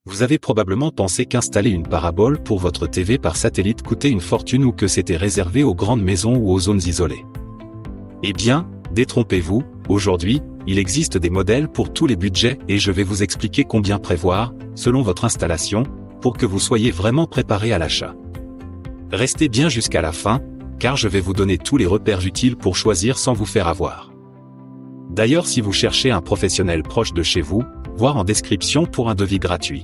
Vous avez probablement pensé qu'installer une parabole pour votre TV par satellite coûtait une fortune ou que c'était réservé aux grandes maisons ou aux zones isolées. Eh bien, détrompez-vous, aujourd'hui, il existe des modèles pour tous les budgets et je vais vous expliquer combien prévoir, selon votre installation, pour que vous soyez vraiment préparé à l'achat. Restez bien jusqu'à la fin, car je vais vous donner tous les repères utiles pour choisir sans vous faire avoir. D'ailleurs, si vous cherchez un professionnel proche de chez vous, voir en description pour un devis gratuit.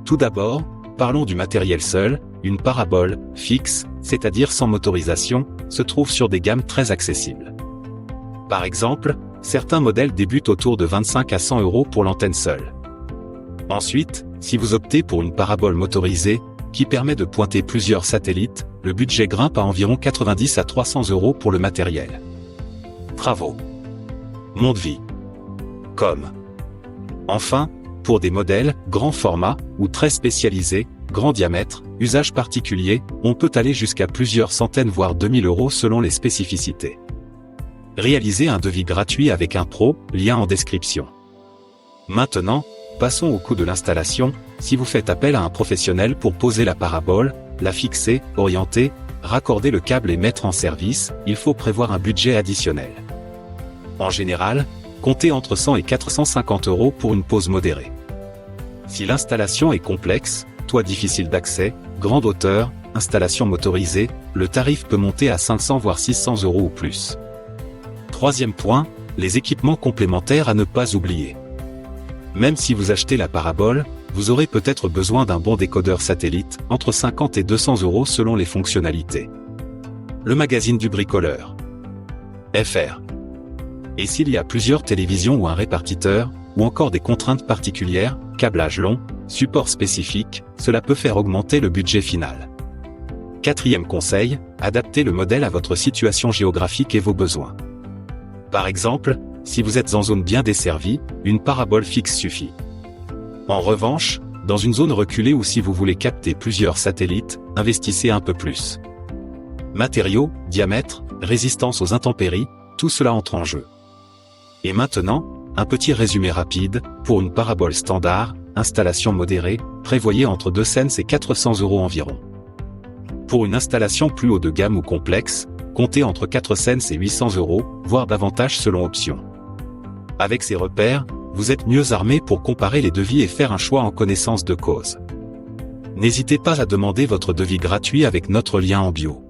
Tout d'abord, parlons du matériel seul. Une parabole fixe, c'est-à-dire sans motorisation, se trouve sur des gammes très accessibles. Par exemple, certains modèles débutent autour de 25 à 100 € pour l'antenne seule. Ensuite, si vous optez pour une parabole motorisée, qui permet de pointer plusieurs satellites, le budget grimpe à environ 90 à 300 € pour le matériel. Travaux. Monde vie. Enfin, pour des modèles, grand format, ou très spécialisés, grand diamètre, usage particulier, on peut aller jusqu'à plusieurs centaines voire 2000 € selon les spécificités. Réalisez un devis gratuit avec un pro, lien en description. Maintenant, passons au coût de l'installation. Si vous faites appel à un professionnel pour poser la parabole, la fixer, orienter, raccorder le câble et mettre en service, il faut prévoir un budget additionnel. En général, comptez entre 100 et 450 € pour une pose modérée. Si l'installation est complexe, toit difficile d'accès, grande hauteur, installation motorisée, le tarif peut monter à 500 voire 600 € ou plus. Troisième point, les équipements complémentaires à ne pas oublier. Même si vous achetez la parabole, vous aurez peut-être besoin d'un bon décodeur satellite, entre 50 et 200 € selon les fonctionnalités. Le magazine du bricoleur. FR. Et s'il y a plusieurs télévisions ou un répartiteur, ou encore des contraintes particulières, câblage long, support spécifique, cela peut faire augmenter le budget final. Quatrième conseil, adaptez le modèle à votre situation géographique et vos besoins. Par exemple, si vous êtes en zone bien desservie, une parabole fixe suffit. En revanche, dans une zone reculée ou si vous voulez capter plusieurs satellites, investissez un peu plus. Matériaux, diamètre, résistance aux intempéries, tout cela entre en jeu. Et maintenant, un petit résumé rapide, pour une parabole standard, installation modérée, prévoyez entre 200 et 400 € environ. Pour une installation plus haut de gamme ou complexe, comptez entre 400 et 800 €, voire davantage selon option. Avec ces repères, vous êtes mieux armé pour comparer les devis et faire un choix en connaissance de cause. N'hésitez pas à demander votre devis gratuit avec notre lien en bio.